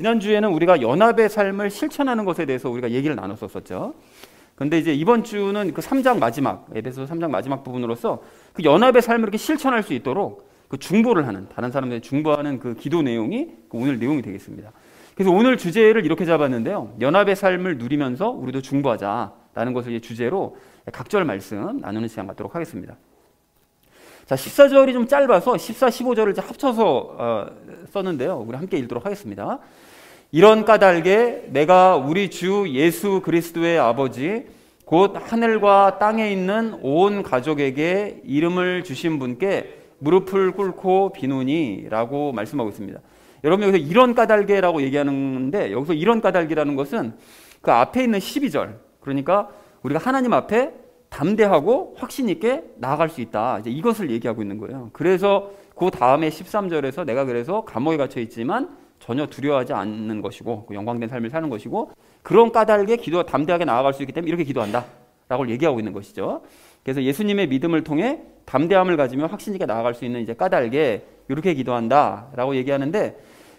지난주에는 우리가 연합의 삶을 실천하는 것에 대해서 우리가 얘기를 나눴었죠. 그런데 이제 이번 주는 그 3장 마지막, 에베소 3장 마지막 부분으로서 그 연합의 삶을 이렇게 실천할 수 있도록 그 중보를 하는, 다른 사람들이 중보하는 그 기도 내용이 오늘 내용이 되겠습니다. 그래서 오늘 주제를 이렇게 잡았는데요. 연합의 삶을 누리면서 우리도 중보하자라는 것을 주제로 각절 말씀 나누는 시간 갖도록 하겠습니다. 자, 14절이 좀 짧아서 14, 15절을 합쳐서 썼는데요. 우리 함께 읽도록 하겠습니다. 이런 까닭에 내가 우리 주 예수 그리스도의 아버지 곧 하늘과 땅에 있는 온 가족에게 이름을 주신 분께 무릎을 꿇고 비노니 라고 말씀하고 있습니다. 여러분 여기서 이런 까닭에라고 얘기하는데 여기서 이런 까닭이라는 것은 그 앞에 있는 12절, 그러니까 우리가 하나님 앞에 담대하고 확신 있게 나아갈 수 있다, 이제 이것을 얘기하고 있는 거예요. 그래서 그 다음에 13절에서 내가 그래서 감옥에 갇혀 있지만 전혀 두려워하지 않는 것이고 영광된 삶을 사는 것이고 그런 까닭에 담대하게 나아갈 수 있기 때문에 이렇게 기도한다 라고 얘기하고 있는 것이죠. 그래서 예수님의 믿음을 통해 담대함을 가지며 확신 있게 나아갈 수 있는 이제 까닭에 이렇게 기도한다 라고 얘기하는데,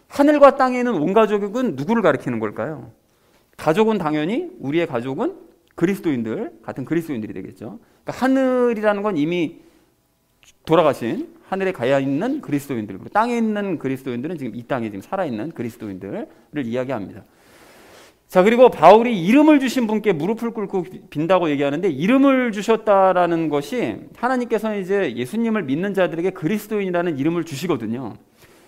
하늘과 땅에 있는 온 가족은 누구를 가리키는 걸까요? 가족은 당연히 우리의 가족은 그리스도인들, 같은 그리스도인들이 되겠죠. 그러니까 하늘이라는 건 이미 돌아가신 하늘에 가야 있는 그리스도인들, 그리고 땅에 있는 그리스도인들은 지금 이 땅에 지금 살아있는 그리스도인들을 이야기합니다. 자, 그리고 바울이 이름을 주신 분께 무릎을 꿇고 빈다고 얘기하는데, 이름을 주셨다라는 것이 하나님께서는 이제 예수님을 믿는 자들에게 그리스도인이라는 이름을 주시거든요.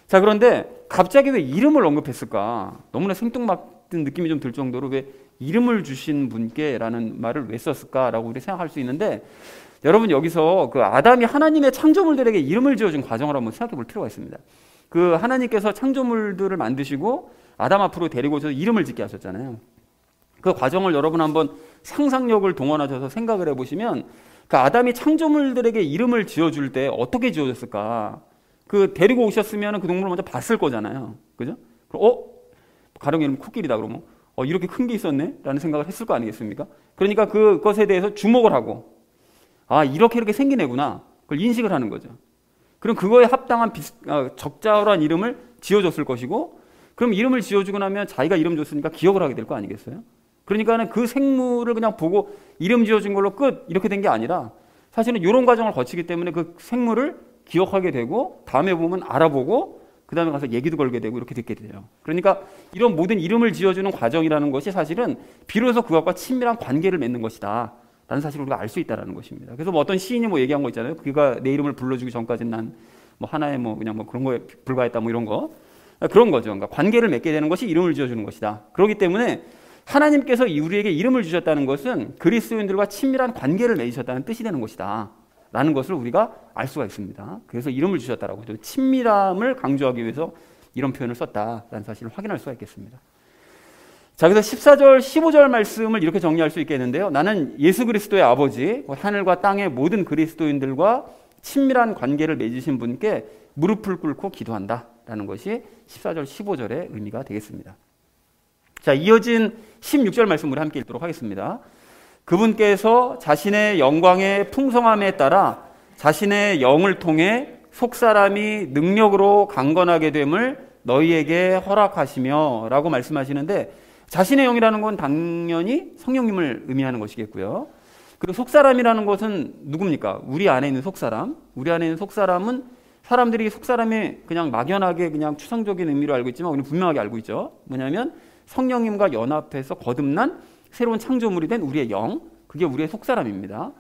자, 그런데 갑자기 왜 이름을 언급했을까? 너무나 생뚱맞은 느낌이 좀 들 정도로 왜 이름을 주신 분께 라는 말을 왜 썼을까라고 우리 생각할 수 있는데, 여러분 여기서 그 아담이 하나님의 창조물들에게 이름을 지어준 과정을 한번 생각해 볼 필요가 있습니다. 그 하나님께서 창조물들을 만드시고 아담 앞으로 데리고 오셔서 이름을 짓게 하셨잖아요. 그 과정을 여러분 한번 상상력을 동원하셔서 생각을 해보시면, 그 아담이 창조물들에게 이름을 지어줄 때 어떻게 지어줬을까? 그 데리고 오셨으면 그 동물을 먼저 봤을 거잖아요. 그죠? 그럼 가령 이름 코끼리다 그러면 이렇게 큰 게 있었네? 라는 생각을 했을 거 아니겠습니까? 그러니까 그것에 대해서 주목을 하고, 이렇게 생긴 애구나. 그걸 인식을 하는 거죠. 그럼 그거에 합당한 적절한 이름을 지어줬을 것이고, 그럼 이름을 지어주고 나면 자기가 이름 줬으니까 기억을 하게 될 거 아니겠어요? 그러니까는 그 생물을 그냥 보고 이름 지어준 걸로 끝, 이렇게 된 게 아니라 사실은 이런 과정을 거치기 때문에 그 생물을 기억하게 되고, 다음에 보면 알아보고, 그 다음에 가서 얘기도 걸게 되고 이렇게 됐게 돼요. 그러니까 이런 모든 이름을 지어주는 과정이라는 것이 사실은 비로소 그것과 친밀한 관계를 맺는 것이다 라는 사실을 우리가 알 수 있다는 것입니다. 그래서 어떤 시인이 얘기한 거 있잖아요. 그가 내 이름을 불러주기 전까지는 난 하나의 그냥 그런 거에 불과했다 이런 거. 그런 거죠. 그러니까 관계를 맺게 되는 것이 이름을 지어주는 것이다. 그렇기 때문에 하나님께서 우리에게 이름을 주셨다는 것은 그리스도인들과 친밀한 관계를 맺으셨다는 뜻이 되는 것이다 라는 것을 우리가 알 수가 있습니다. 그래서 이름을 주셨다라고 해도 친밀함을 강조하기 위해서 이런 표현을 썼다라는 사실을 확인할 수가 있겠습니다. 자, 그래서 14절, 15절 말씀을 이렇게 정리할 수 있겠는데요. 나는 예수 그리스도의 아버지, 하늘과 땅의 모든 그리스도인들과 친밀한 관계를 맺으신 분께 무릎을 꿇고 기도한다라는 것이 14절, 15절의 의미가 되겠습니다. 자, 이어진 16절 말씀 우리 함께 읽도록 하겠습니다. 그분께서 자신의 영광의 풍성함에 따라 자신의 영을 통해 속사람이 능력으로 강건하게 됨을 너희에게 허락하시며 라고 말씀하시는데, 자신의 영이라는 건 당연히 성령님을 의미하는 것이겠고요. 그리고 속사람이라는 것은 누굽니까? 우리 안에 있는 속사람. 우리 안에 있는 속사람은 사람들이 속사람이 그냥 막연하게 그냥 추상적인 의미로 알고 있지만 우리는 분명하게 알고 있죠. 뭐냐면 성령님과 연합해서 거듭난 새로운 창조물이 된 우리의 영, 그게 우리의 속사람입니다.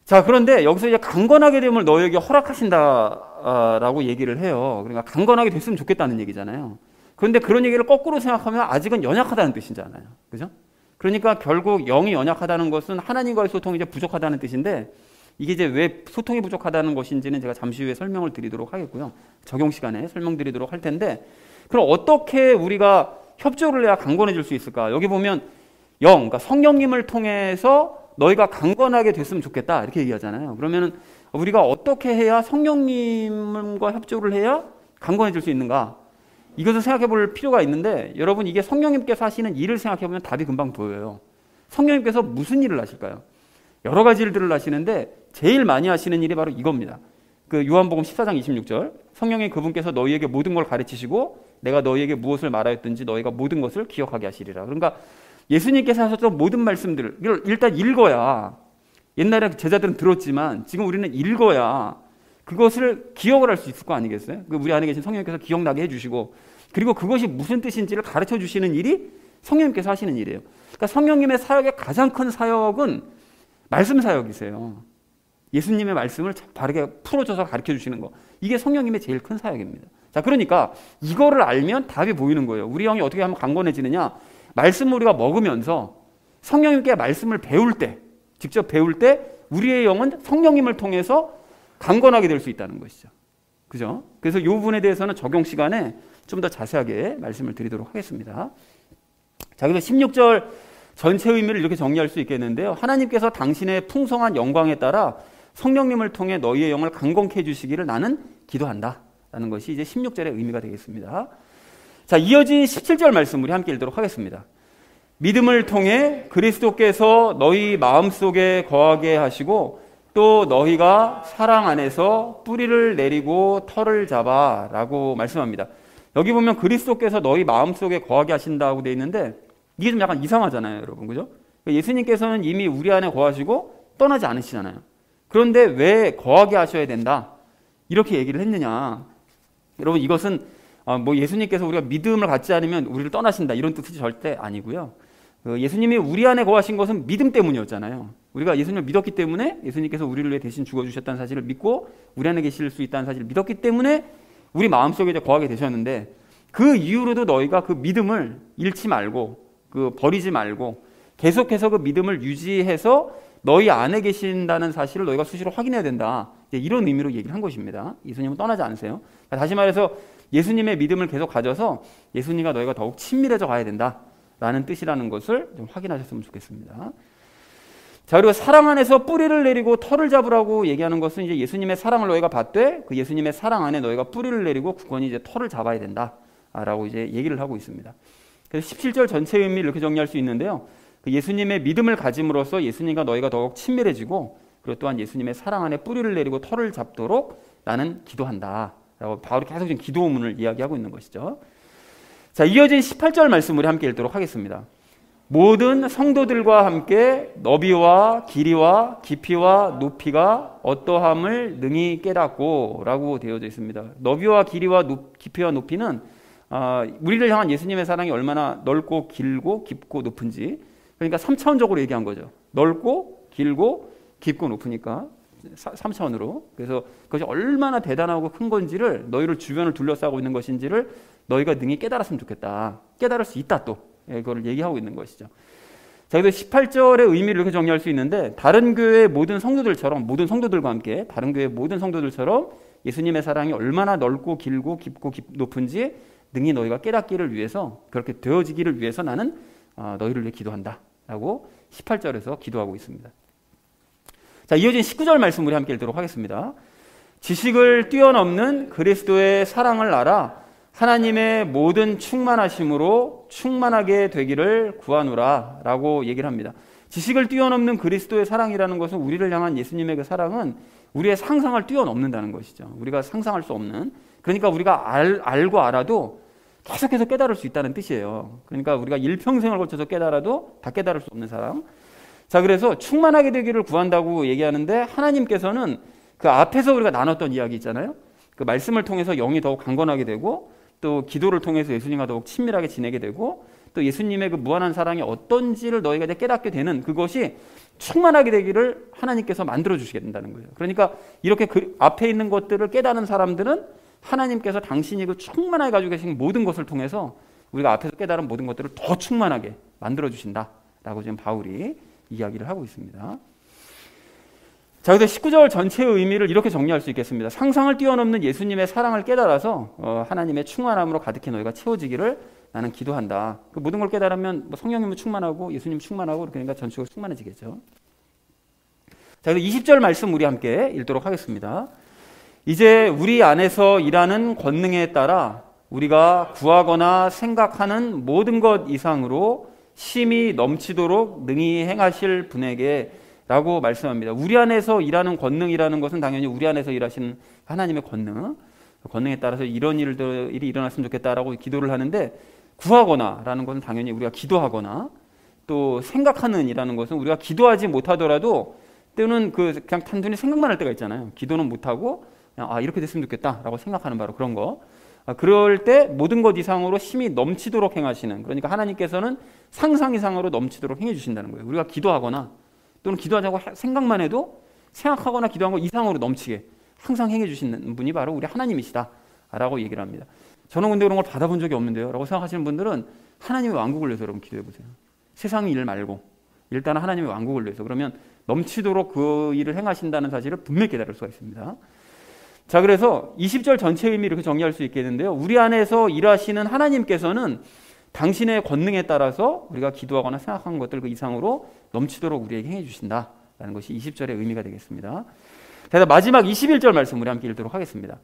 자, 그런데 여기서 이제 강건하게 됨을 너에게 허락하신다라고 얘기를 해요. 그러니까 강건하게 됐으면 좋겠다는 얘기잖아요. 그런데 그런 얘기를 거꾸로 생각하면 아직은 연약하다는 뜻이잖아요. 그죠? 그러니까 결국 영이 연약하다는 것은 하나님과의 소통이 이제 부족하다는 뜻인데, 이게 이제 왜 소통이 부족하다는 것인지는 제가 잠시 후에 설명을 드리도록 하겠고요. 적용 시간에 설명드리도록 할 텐데, 그럼 어떻게 우리가 협조를 해야 강건해질 수 있을까? 여기 보면 그러니까 성령님을 통해서 너희가 강건하게 됐으면 좋겠다 이렇게 얘기하잖아요. 그러면 우리가 어떻게 해야 성령님과 협조를 해야 강건해질 수 있는가? 이것을 생각해 볼 필요가 있는데, 여러분 이게 성령님께서 하시는 일을 생각해 보면 답이 금방 보여요. 성령님께서 무슨 일을 하실까요? 여러 가지 일들을 하시는데 제일 많이 하시는 일이 바로 이겁니다. 그 요한복음 14장 26절, 성령이 그분께서 너희에게 모든 걸 가르치시고 내가 너희에게 무엇을 말하였든지 너희가 모든 것을 기억하게 하시리라. 그러니까 예수님께서 하셨던 모든 말씀들을 일단 읽어야, 옛날에 제자들은 들었지만 지금 우리는 읽어야 그것을 기억을 할 수 있을 거 아니겠어요? 우리 안에 계신 성령님께서 기억나게 해주시고, 그리고 그것이 무슨 뜻인지를 가르쳐 주시는 일이 성령님께서 하시는 일이에요. 그러니까 성령님의 사역의 가장 큰 사역은 말씀 사역이세요. 예수님의 말씀을 바르게 풀어줘서 가르쳐 주시는 거, 이게 성령님의 제일 큰 사역입니다. 자, 그러니까 이거를 알면 답이 보이는 거예요. 우리 영이 어떻게 하면 강건해지느냐? 말씀을 우리가 먹으면서 성령님께 말씀을 배울 때, 직접 배울 때 우리의 영은 성령님을 통해서 강건하게 될 수 있다는 것이죠. 그죠? 그래서 이 부분에 대해서는 적용 시간에 좀 더 자세하게 말씀을 드리도록 하겠습니다. 자, 그래서 16절 전체 의미를 이렇게 정리할 수 있겠는데요. 하나님께서 당신의 풍성한 영광에 따라 성령님을 통해 너희의 영을 강건케 해주시기를 나는 기도한다 라는 것이 이제 16절의 의미가 되겠습니다. 자, 이어진 17절 말씀 우리 함께 읽도록 하겠습니다. 믿음을 통해 그리스도께서 너희 마음속에 거하게 하시고 또 너희가 사랑 안에서 뿌리를 내리고 털을 잡아 라고 말씀합니다. 여기 보면 그리스도께서 너희 마음속에 거하게 하신다고 되어 있는데 이게 좀 약간 이상하잖아요, 여러분. 그죠? 예수님께서는 이미 우리 안에 거하시고 떠나지 않으시잖아요. 그런데 왜 거하게 하셔야 된다? 이렇게 얘기를 했느냐? 여러분, 이것은 뭐 예수님께서 우리가 믿음을 갖지 않으면 우리를 떠나신다 이런 뜻이 절대 아니고요. 예수님이 우리 안에 거하신 것은 믿음 때문이었잖아요. 우리가 예수님을 믿었기 때문에 예수님께서 우리를 위해 대신 죽어주셨다는 사실을 믿고 우리 안에 계실 수 있다는 사실을 믿었기 때문에 우리 마음속에 이제 거하게 되셨는데, 그 이후로도 너희가 그 믿음을 잃지 말고 버리지 말고 계속해서 그 믿음을 유지해서 너희 안에 계신다는 사실을 너희가 수시로 확인해야 된다. 이런 의미로 얘기를 한 것입니다. 예수님은 떠나지 않으세요. 다시 말해서 예수님의 믿음을 계속 가져서 예수님과 너희가 더욱 친밀해져 가야 된다라는 뜻이라는 것을 좀 확인하셨으면 좋겠습니다. 자, 그리고 사랑 안에서 뿌리를 내리고 털을 잡으라고 얘기하는 것은 이제 예수님의 사랑을 너희가 받되 그 예수님의 사랑 안에 너희가 뿌리를 내리고 굳건히 이제 털을 잡아야 된다라고 이제 얘기를 하고 있습니다. 그래서 17절 전체 의미를 이렇게 정리할 수 있는데요. 그 예수님의 믿음을 가짐으로써 예수님과 너희가 더욱 친밀해지고, 그리고 또한 예수님의 사랑 안에 뿌리를 내리고 털을 잡도록 나는 기도한다 라고 바울이 계속 지금 기도문을 이야기하고 있는 것이죠. 자, 이어진 18절 말씀 우리 함께 읽도록 하겠습니다. 모든 성도들과 함께 너비와 길이와 깊이와 높이가 어떠함을 능히 깨닫고 라고 되어져 있습니다. 너비와 길이와 깊이와 높이는 우리를 향한 예수님의 사랑이 얼마나 넓고 길고 깊고 높은지, 그러니까 3차원적으로 얘기한 거죠. 넓고 길고 깊고 높으니까 3차원으로. 그래서 그것이 얼마나 대단하고 큰 건지를, 너희를 주변을 둘러싸고 있는 것인지를 너희가 능히 깨달았으면 좋겠다. 깨달을 수 있다 또. 그걸 얘기하고 있는 것이죠. 자, 그래서 18절의 의미를 이렇게 정리할 수 있는데, 다른 교회의 모든 성도들처럼, 모든 성도들과 함께 다른 교회의 모든 성도들처럼 예수님의 사랑이 얼마나 넓고 길고 깊고 높은지 능히 너희가 깨닫기를 위해서, 그렇게 되어지기를 위해서 나는 너희를 위해 기도한다 라고 18절에서 기도하고 있습니다. 자, 이어진 19절 말씀 우리 함께 읽도록 하겠습니다. 지식을 뛰어넘는 그리스도의 사랑을 알아 하나님의 모든 충만하심으로 충만하게 되기를 구하노라 라고 얘기를 합니다. 지식을 뛰어넘는 그리스도의 사랑이라는 것은, 우리를 향한 예수님의 그 사랑은 우리의 상상을 뛰어넘는다는 것이죠. 우리가 상상할 수 없는, 그러니까 우리가 알고 알아도 계속해서 깨달을 수 있다는 뜻이에요. 그러니까 우리가 일평생을 거쳐서 깨달아도 다 깨달을 수 없는 사랑. 자, 그래서 충만하게 되기를 구한다고 얘기하는데, 하나님께서는 그 앞에서 우리가 나눴던 이야기 있잖아요. 그 말씀을 통해서 영이 더욱 강건하게 되고, 또 기도를 통해서 예수님과 더욱 친밀하게 지내게 되고, 또 예수님의 그 무한한 사랑이 어떤지를 너희가 이제 깨닫게 되는 그것이 충만하게 되기를 하나님께서 만들어 주시게 된다는 거예요. 그러니까 이렇게 그 앞에 있는 것들을 깨닫는 사람들은 하나님께서 당신이 그 충만하게 가지고 계신 모든 것을 통해서 우리가 앞에서 깨달은 모든 것들을 더 충만하게 만들어 주신다라고 지금 바울이 이야기를 하고 있습니다. 자, 그래서 19절 전체의 의미를 이렇게 정리할 수 있겠습니다. 상상을 뛰어넘는 예수님의 사랑을 깨달아서 하나님의 충만함으로 가득히 너희가 채워지기를 나는 기도한다. 그 모든 걸 깨달으면 뭐 성령님은 충만하고 예수님 충만하고, 그러니까 전체가 충만해지겠죠. 자, 그래서 20절 말씀 우리 함께 읽도록 하겠습니다. 이제 우리 안에서 일하는 권능에 따라 우리가 구하거나 생각하는 모든 것 이상으로 심히 넘치도록 능히 행하실 분에게 라고 말씀합니다. 우리 안에서 일하는 권능이라는 것은 당연히 우리 안에서 일하시는 하나님의 권능, 권능에 따라서 이런 일이 일어났으면 좋겠다라고 기도를 하는데, 구하거나라는 것은 당연히 우리가 기도하거나 또 생각하는이라는 것은 우리가 기도하지 못하더라도 때로는 그냥 단순히 생각만 할 때가 있잖아요. 기도는 못하고 그냥 이렇게 됐으면 좋겠다라고 생각하는 바로 그런 거. 그럴 때 모든 것 이상으로 힘이 넘치도록 행하시는, 그러니까 하나님께서는 상상 이상으로 넘치도록 행해 주신다는 거예요. 우리가 기도하거나 또는 기도하자고 생각만 해도 생각하거나 기도한 것 이상으로 넘치게 항상 행해 주시는 분이 바로 우리 하나님이시다라고 얘기를 합니다. 저는 근데 그런 걸 받아본 적이 없는데요 라고 생각하시는 분들은 하나님의 왕국을 위해서 여러분 기도해 보세요. 세상 일 말고 일단 하나님의 왕국을 위해서. 그러면 넘치도록 그 일을 행하신다는 사실을 분명히 깨달을 수가 있습니다. 자, 그래서 20절 전체 의미 이렇게 정리할 수 있겠는데요, 우리 안에서 일하시는 하나님께서는 당신의 권능에 따라서 우리가 기도하거나 생각한 것들 그 이상으로 넘치도록 우리에게 행해 주신다라는 것이 20절의 의미가 되겠습니다. 자, 마지막 21절 말씀 우리 함께 읽도록 하겠습니다.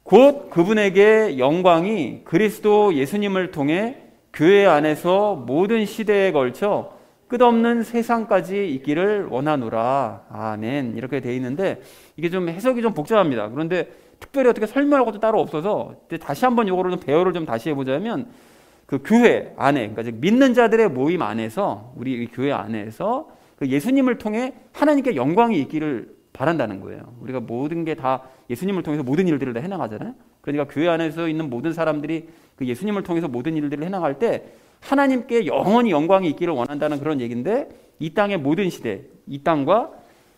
곧 그분에게 영광이 그리스도 예수님을 통해 교회 안에서 모든 시대에 걸쳐 끝없는 세상까지 있기를 원하노라. 아멘. 이렇게 되어 있는데 이게 좀 해석이 좀 복잡합니다. 그런데 특별히 어떻게 설명할 것도 따로 없어서 다시 한번 이거를 좀 배열을 좀 다시 해보자면, 그 교회 안에, 그러니까 믿는 자들의 모임 안에서, 우리 교회 안에서 그 예수님을 통해 하나님께 영광이 있기를 바란다는 거예요. 우리가 모든 게 다 예수님을 통해서 모든 일들을 다 해나가잖아요. 그러니까 교회 안에서 있는 모든 사람들이 그 예수님을 통해서 모든 일들을 해나갈 때 하나님께 영원히 영광이 있기를 원한다는 그런 얘기인데, 이 땅의 모든 시대, 이 땅과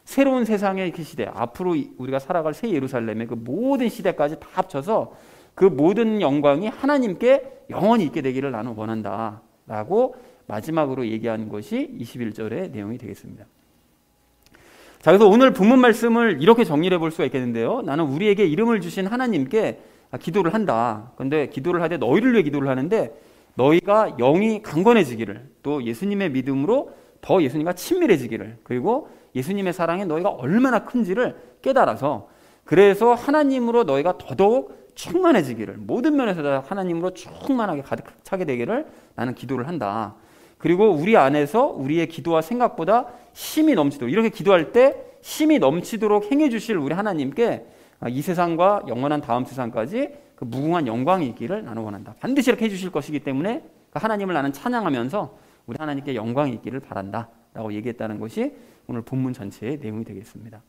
새로운 세상의 그 시대, 앞으로 우리가 살아갈 새 예루살렘의 그 모든 시대까지 다 합쳐서 그 모든 영광이 하나님께 영원히 있게 되기를 나는 원한다 라고 마지막으로 얘기하는 것이 21절의 내용이 되겠습니다. 자, 그래서 오늘 본문 말씀을 이렇게 정리해 볼 수가 있겠는데요, 나는 우리에게 이름을 주신 하나님께 기도를 한다. 그런데 기도를 하되 너희를 위해 기도를 하는데, 너희가 영이 강건해지기를, 또 예수님의 믿음으로 더 예수님과 친밀해지기를, 그리고 예수님의 사랑에 너희가 얼마나 큰지를 깨달아서, 그래서 하나님으로 너희가 더더욱 충만해지기를, 모든 면에서 다 하나님으로 충만하게 가득 차게 되기를 나는 기도를 한다. 그리고 우리 안에서 우리의 기도와 생각보다 힘이 넘치도록, 이렇게 기도할 때 힘이 넘치도록 행해 주실 우리 하나님께 이 세상과 영원한 다음 세상까지 그 무궁한 영광이 있기를 나는 원한다. 반드시 이렇게 해주실 것이기 때문에 그 하나님을 나는 찬양하면서 우리 하나님께 영광이 있기를 바란다 라고 얘기했다는 것이 오늘 본문 전체의 내용이 되겠습니다.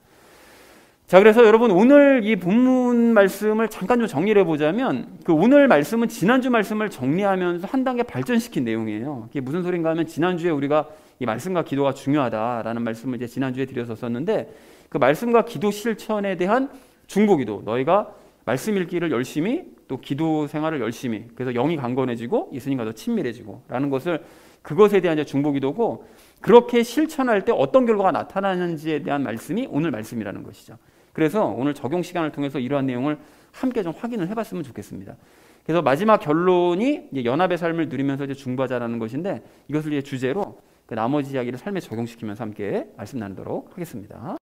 자, 그래서 여러분 오늘 이 본문 말씀을 잠깐 좀 정리를 해보자면, 그 오늘 말씀은 지난주 말씀을 정리하면서 한 단계 발전시킨 내용이에요. 이게 무슨 소린가 하면, 지난주에 우리가 이 말씀과 기도가 중요하다라는 말씀을 이제 지난주에 드렸었는데, 그 말씀과 기도 실천에 대한 중보기도, 너희가 말씀 읽기를 열심히, 또 기도 생활을 열심히, 그래서 영이 강건해지고 예수님과 더 친밀해지고 라는 것을, 그것에 대한 이제 중보기도고, 그렇게 실천할 때 어떤 결과가 나타나는지에 대한 말씀이 오늘 말씀이라는 것이죠. 그래서 오늘 적용 시간을 통해서 이러한 내용을 함께 좀 확인을 해봤으면 좋겠습니다. 그래서 마지막 결론이 이제 연합의 삶을 누리면서 이제 중보하자라는 것인데, 이것을 이제 주제로 그 나머지 이야기를 삶에 적용시키면서 함께 말씀 나누도록 하겠습니다.